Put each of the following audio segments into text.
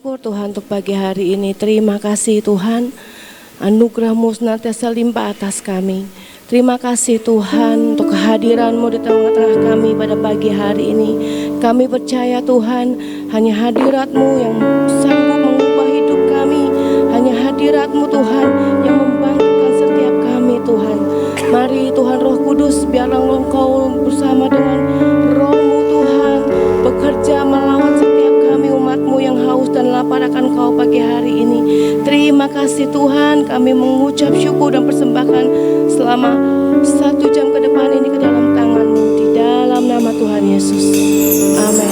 bersyukur Tuhan untuk pagi hari ini. Terima kasih Tuhan, anugerah-Mu senantiasa limpah atas kami. Terima kasih Tuhan untuk kehadiran-Mu di tengah-tengah kami pada pagi hari ini. Kami percaya Tuhan, hanya hadirat-Mu yang sanggup mengubah hidup kami. Hanya hadirat-Mu Tuhan yang membangkitkan setiap kami Tuhan. Mari Tuhan Roh Kudus, biarlah Engkau bersama dengan Roh-Mu Tuhan bekerja melawan setiap kami umat-Mu yang haus dan lapar akan Kau pagi hari ini. Terima kasih Tuhan, kami mengucap syukur dan persembahkan selama 1 jam ke depan ini ke dalam tangan-Mu, di dalam nama Tuhan Yesus. Amin.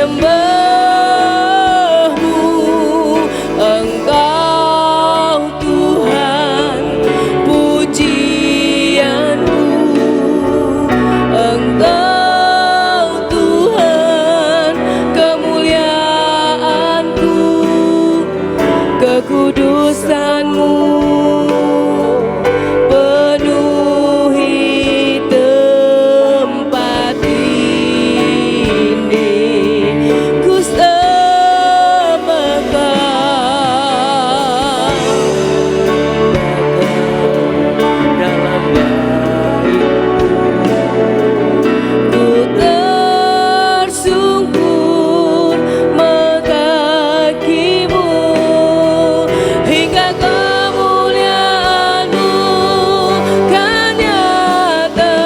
menyembahmu, Engkau Tuhan, pujianku, Engkau Tuhan, kemuliaanku, kekudusan-Mu penuhi tempat ini. Ku sembahkan dalam baitmu, ku tersungkur mengkakimu, hingga kemuliaan-Mu kan nyata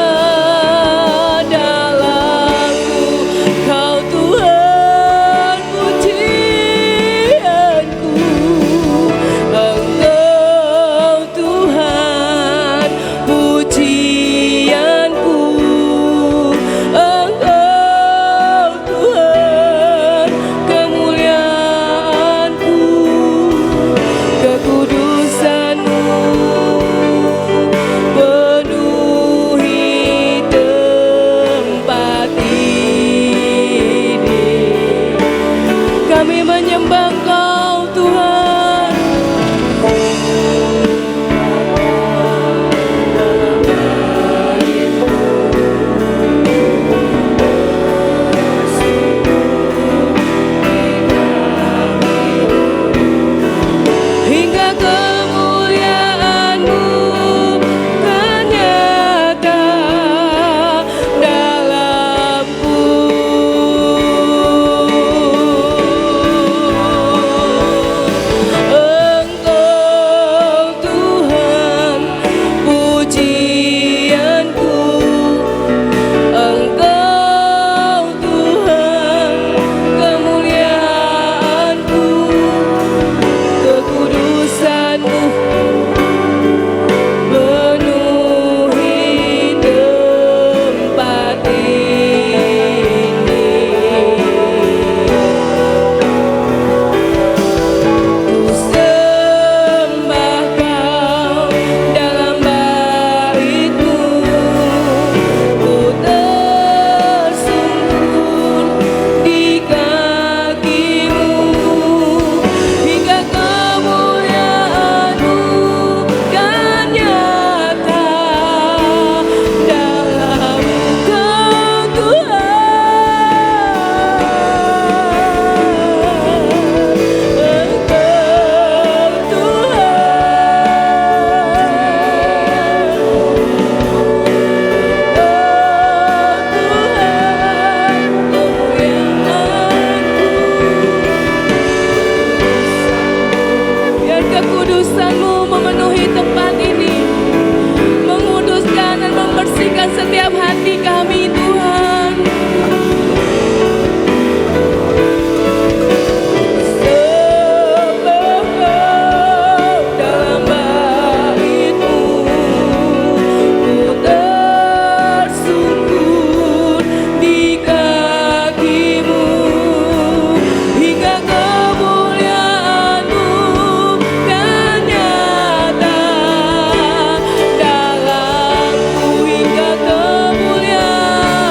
dalamku. Kau Tuhan pujianku, Engkau Tuhan pujianku, Engkau Tuhan kemuliaanku, kekudusan-Mu penuhi tempat ini. Kami menyembah Engkau Tuhan. Hingga kemuliaan-Mu kan nyata dalamku. Engkau Tuhan pujianku, Engkau Tuhan kemuliaanku, kekudusan-Mu penuhi tempat ini. Ku sembah Kau dalam baitmu, ku tersungkur di kakimu, hingga kemuliaan-Mu kan nyata dalamku. Kau Tuhan, biar kekudusan-Mu memenuhi tempat ini, menguduskan dan membersihkan setiap hati kami, Tuhan. Sembah Kau dalam baitmu, ku tersungkur di kakimu, hingga kemuliaan-Mu kan nyata dalamku, hingga kemuliaan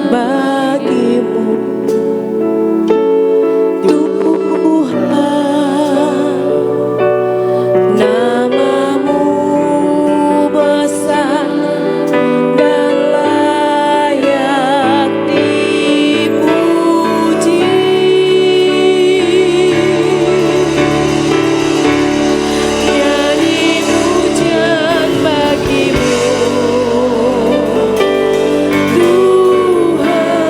bagimu Tuhan, namamu besar dan layak dipuji. Nyanyi pujian bagimu Tuhan.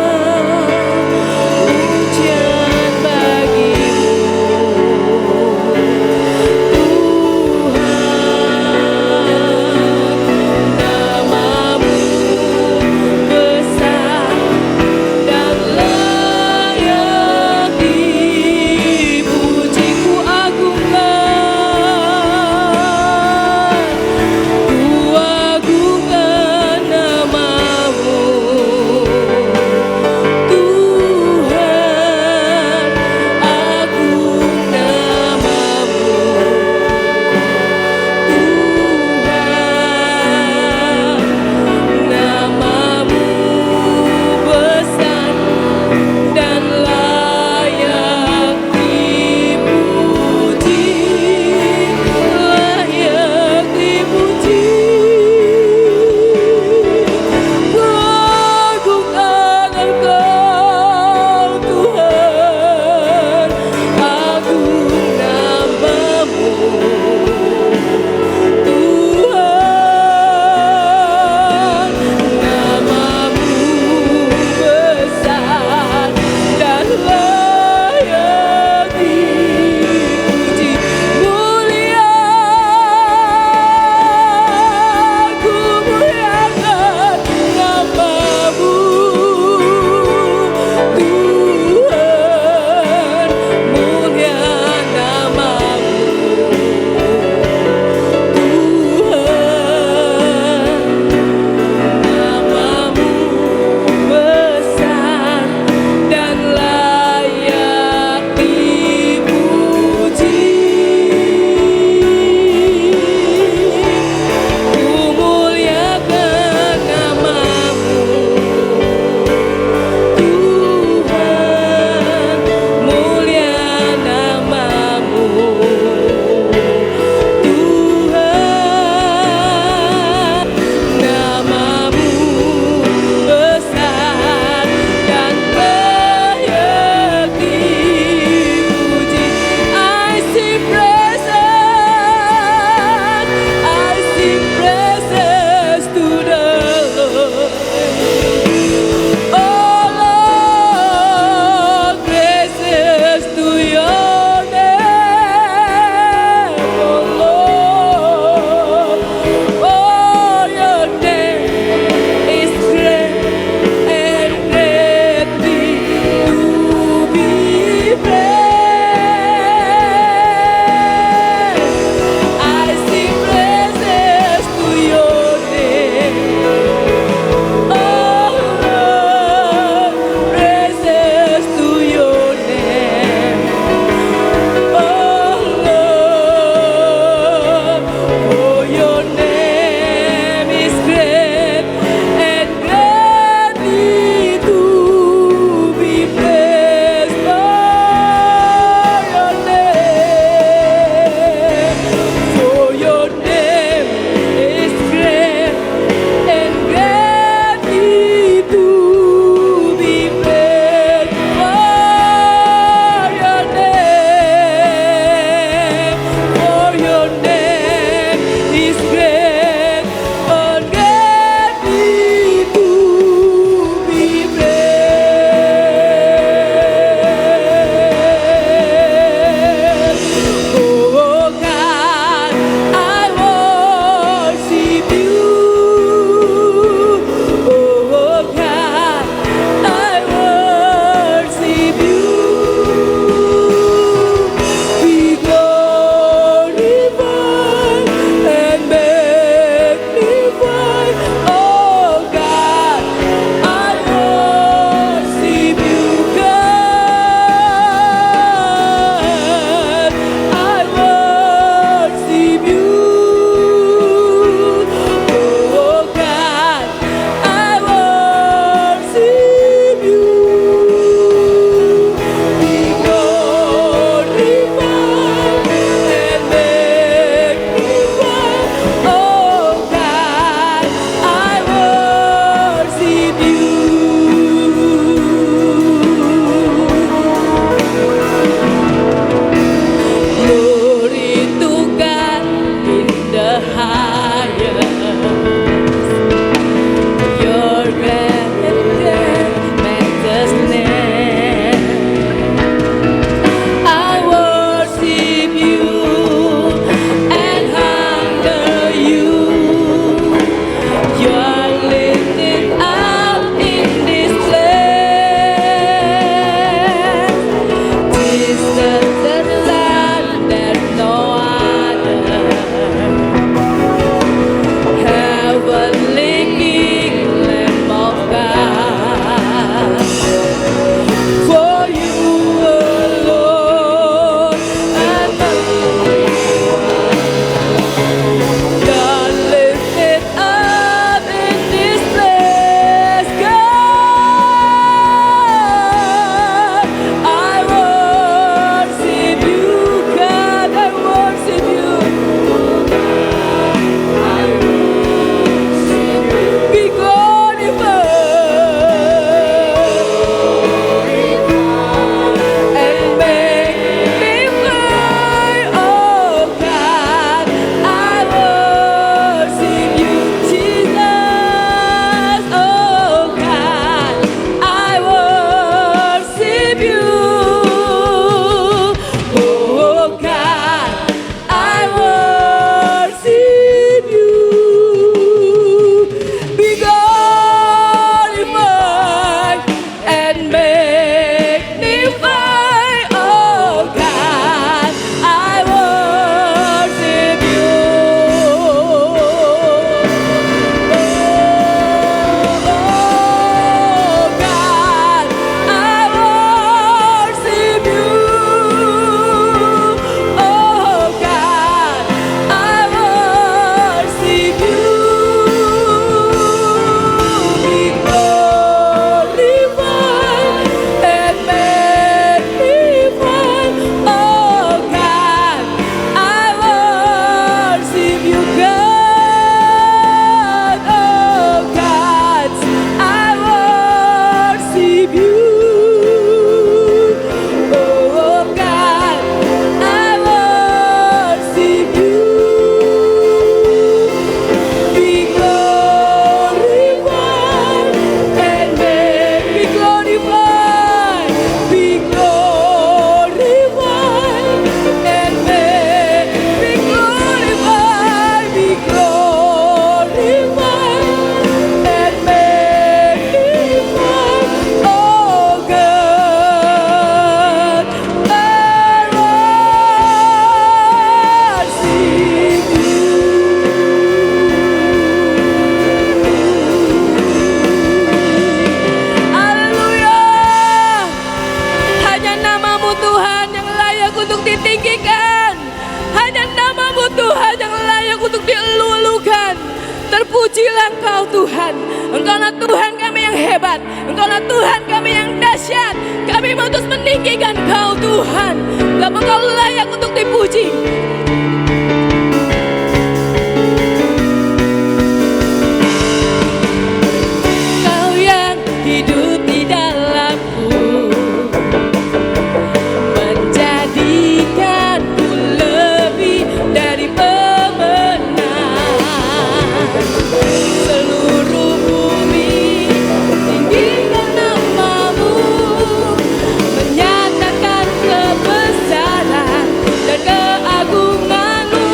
terpujilah Engkau Tuhan. Engkaulah Tuhan kami yang hebat, Engkaulah Tuhan kami yang dahsyat. Kami mau terus meninggikan Engkau Tuhan, sebab Engkau layak untuk dipuji. Kau yang hidup di dalamku, menjadikanku lebih dari pemenang. Seluruh bumi tinggikan namamu, menyatakan kebesaran dan keagunganmu.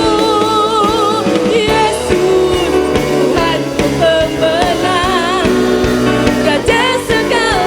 Yesus, Tuhanku pemenang, Raja segala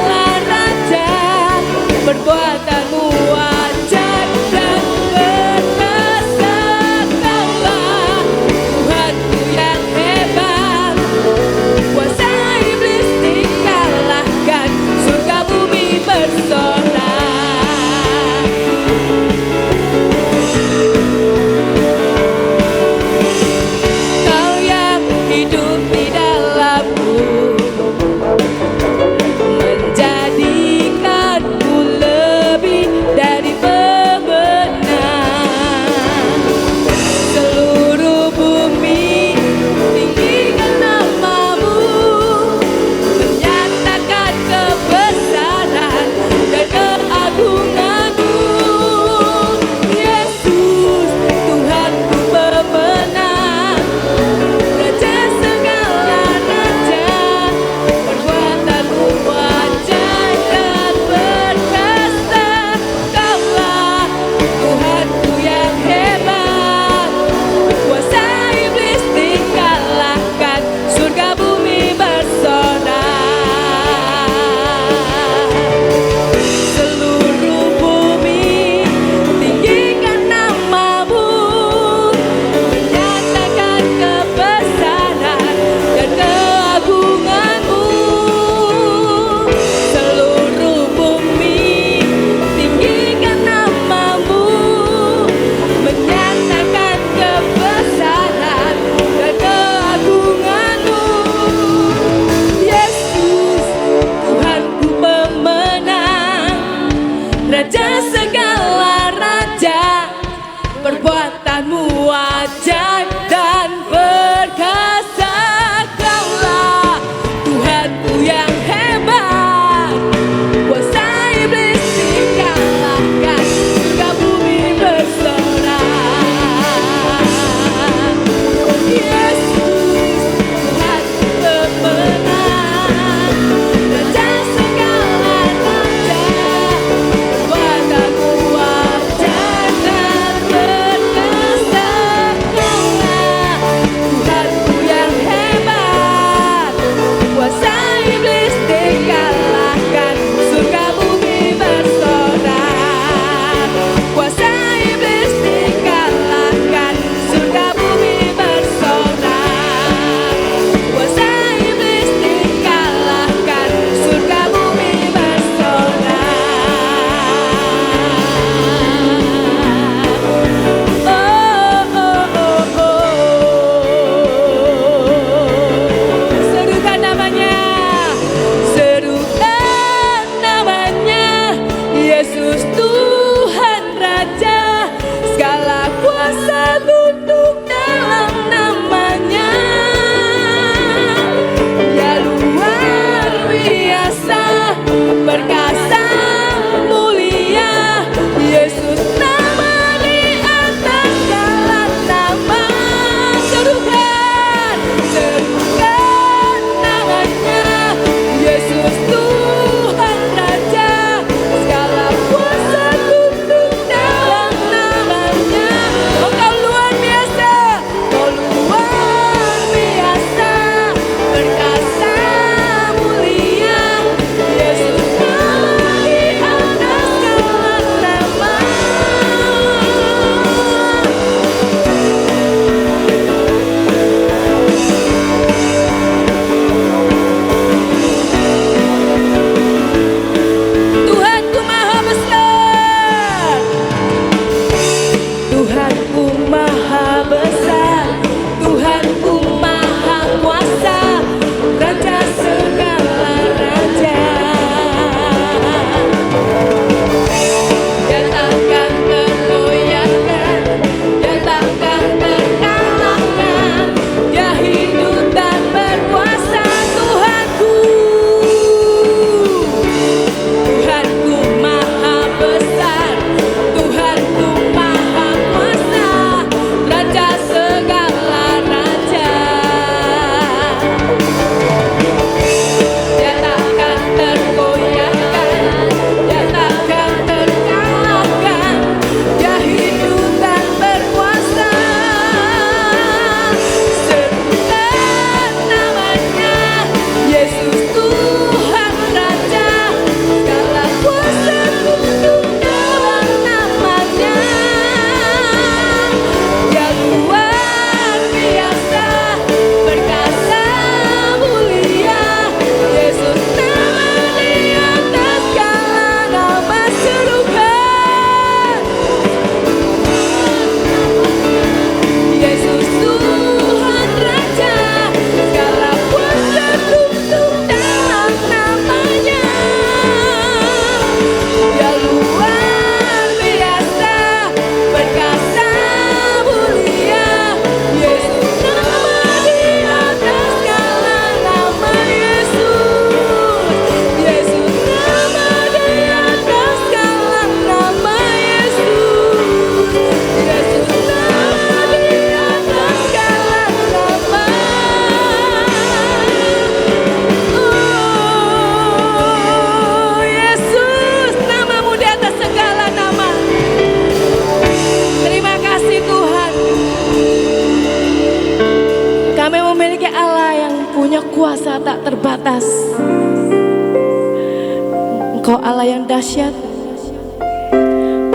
Engkau Allah yang dahsyat.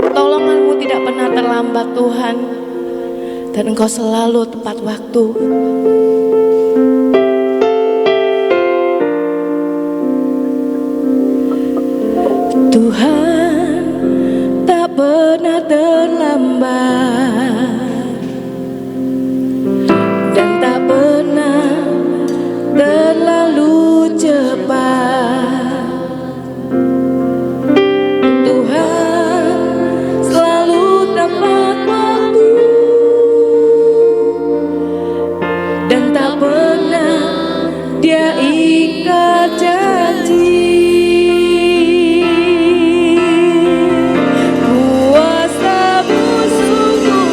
Pertolongan-Mu tidak pernah terlambat Tuhan, dan Engkau selalu tepat waktu. Tuhan tak pernah terlambat dan tak pernah terlalu cepat. Tuhan selalu tepat waktu dan tak pernah Dia ikat janji. Kuasa-Mu sungguh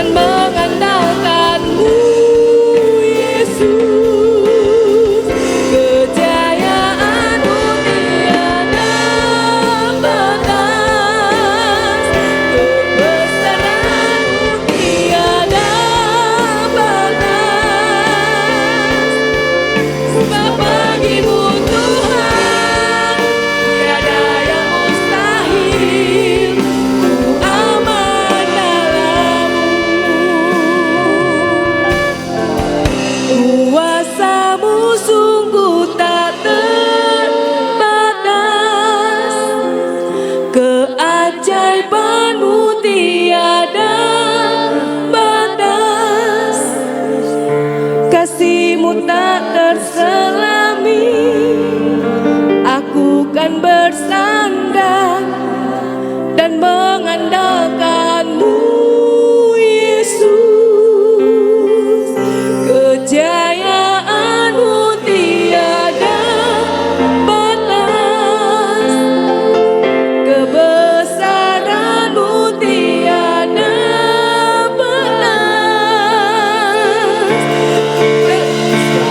dan mengandalkan-Mu, Yesus. Kejayaan-Mu tiada batas, kebesaran-Mu tiada batas. Sebab bagi-Mu Tuhan tiada yang mustahil, ku aman dalam-Mu. Kuasa-Mu sungguh tak terbatas, keajaiban-Mu tiada batas. Kasih-Mu tak terselami, aku kan bersandar dan mengandalkan-Mu, Yesus. Kejayaan-Mu tiada batas, kebesaran-Mu tiada batas.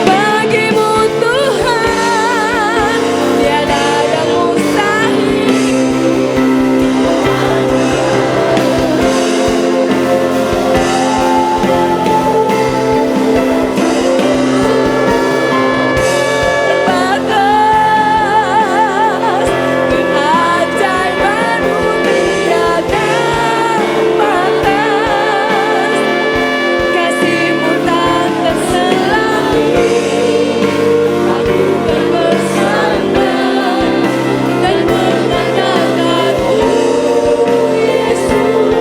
Bagi-Mu Tuhan tiada yang mustahil. Batas, keajaiban-Mu tiada batas. Kasih-Mu tak terselami, aku kan bersandar dan mengandalkan-Mu, Yesus.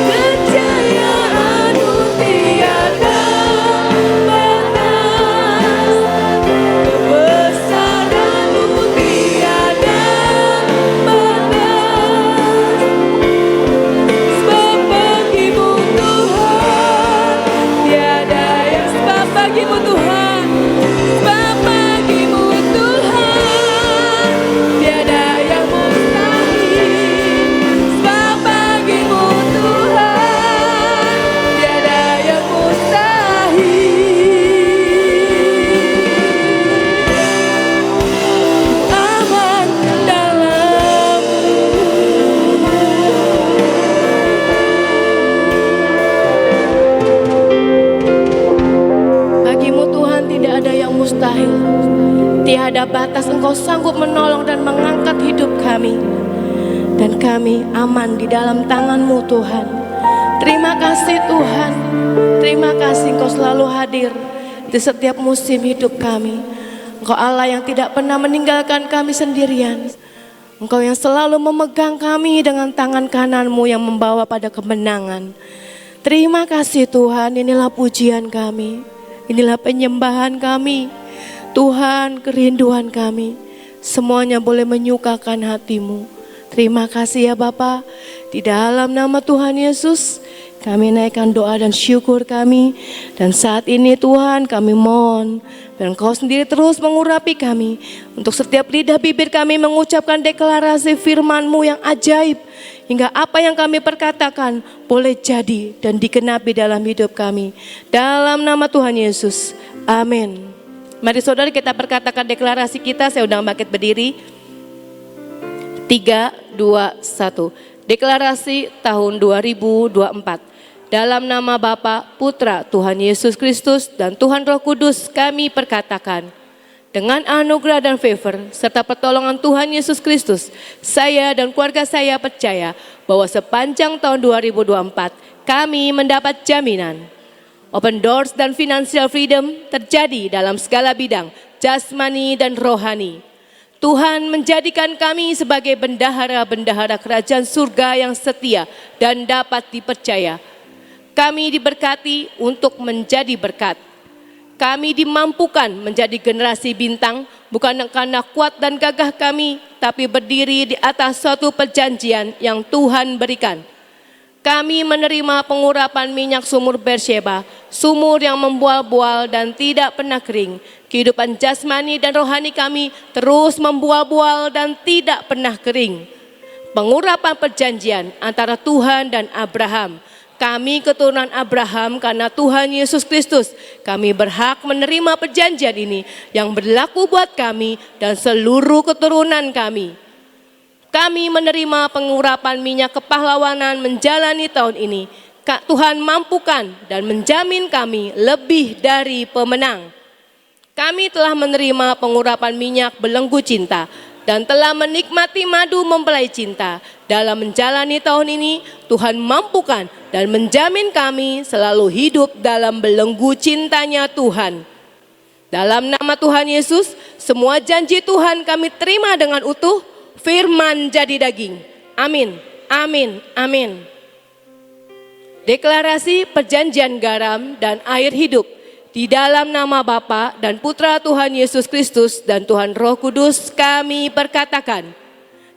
Kejayaan-Mu tiada batas, kebesaran-Mu tiada batas. Sebab bagi-Mu Tuhan tiada yang sebab bagi-Mu Tuhan, sebab bagi-Mu Tuhan tiada yang mustahil. Sebab bagi-Mu Tuhan tiada yang mustahil. Aman dalam-Mu. Bagi-Mu Tuhan tidak ada yang mustahil. Tiada batas, Engkau sanggup menolong dan mengangkat hidup kami. Dan kami aman di dalam tangan-Mu Tuhan. Terima kasih Tuhan. Terima kasih Engkau selalu hadir di setiap musim hidup kami. Engkau Allah yang tidak pernah meninggalkan kami sendirian. Engkau yang selalu memegang kami dengan tangan kanan-Mu yang membawa pada kemenangan. Terima kasih Tuhan, inilah pujian kami. Inilah penyembahan kami. Tuhan, kerinduan kami. Semuanya boleh menyukakan hati-Mu. Terima kasih ya Bapa. Di dalam nama Tuhan Yesus, kami naikkan doa dan syukur kami. Dan saat ini Tuhan kami mohon, dan Engkau sendiri terus mengurapi kami. Untuk setiap lidah bibir kami mengucapkan deklarasi firman-Mu yang ajaib. Hingga apa yang kami perkatakan boleh jadi dan dikenapi dalam hidup kami. Dalam nama Tuhan Yesus. Amin. Mari saudara kita perkatakan deklarasi kita. Saya undang bangkit berdiri. 3, 2, 1. Deklarasi tahun 2024. Dalam nama Bapa, Putra, Tuhan Yesus Kristus dan Tuhan Roh Kudus kami perkatakan. Dengan anugerah dan favor serta pertolongan Tuhan Yesus Kristus, saya dan keluarga saya percaya bahwa sepanjang tahun 2024 kami mendapat jaminan. Open doors dan financial freedom terjadi dalam segala bidang, jasmani dan rohani. Tuhan menjadikan kami sebagai bendahara-bendahara kerajaan surga yang setia dan dapat dipercaya. Kami diberkati untuk menjadi berkat. Kami dimampukan menjadi generasi bintang bukan karena kuat dan gagah kami, tapi berdiri di atas suatu perjanjian yang Tuhan berikan. Kami menerima pengurapan minyak sumur Beersheba, sumur yang membual-bual dan tidak pernah kering. Kehidupan jasmani dan rohani kami terus membual-bual dan tidak pernah kering. Pengurapan perjanjian antara Tuhan dan Abraham. Kami keturunan Abraham karena Tuhan Yesus Kristus. Kami berhak menerima perjanjian ini yang berlaku buat kami dan seluruh keturunan kami. Kami menerima pengurapan minyak kepahlawanan menjalani tahun ini. Tuhan mampukan dan menjamin kami lebih dari pemenang. Kami telah menerima pengurapan minyak belenggu cinta dan telah menikmati madu mempelai cinta. Dalam menjalani tahun ini, Tuhan mampukan dan menjamin kami selalu hidup dalam belenggu cintanya Tuhan. Dalam nama Tuhan Yesus, semua janji Tuhan kami terima dengan utuh, firman jadi daging. Amin, amin, amin. Deklarasi perjanjian garam dan air hidup. Di dalam nama Bapa dan Putra Tuhan Yesus Kristus dan Tuhan Roh Kudus kami berkatakan,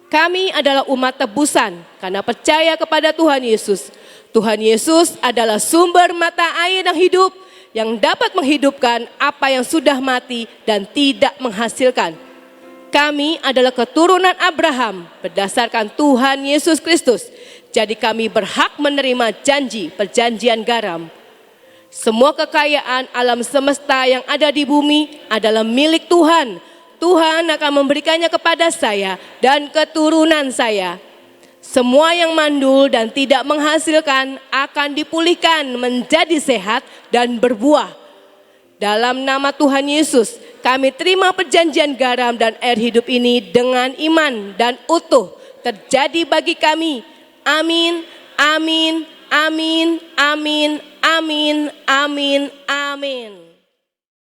kami adalah umat tebusan karena percaya kepada Tuhan Yesus. Tuhan Yesus adalah sumber mata air yang hidup yang dapat menghidupkan apa yang sudah mati dan tidak menghasilkan. Kami adalah keturunan Abraham berdasarkan Tuhan Yesus Kristus. Jadi kami berhak menerima janji perjanjian garam. Semua kekayaan alam semesta yang ada di bumi adalah milik Tuhan. Tuhan akan memberikannya kepada saya dan keturunan saya. Semua yang mandul dan tidak menghasilkan akan dipulihkan menjadi sehat dan berbuah. Dalam nama Tuhan Yesus, kami terima perjanjian garam dan air hidup ini dengan iman dan utuh terjadi bagi kami. Amin, amin, amin, amin, amin, amin, amin.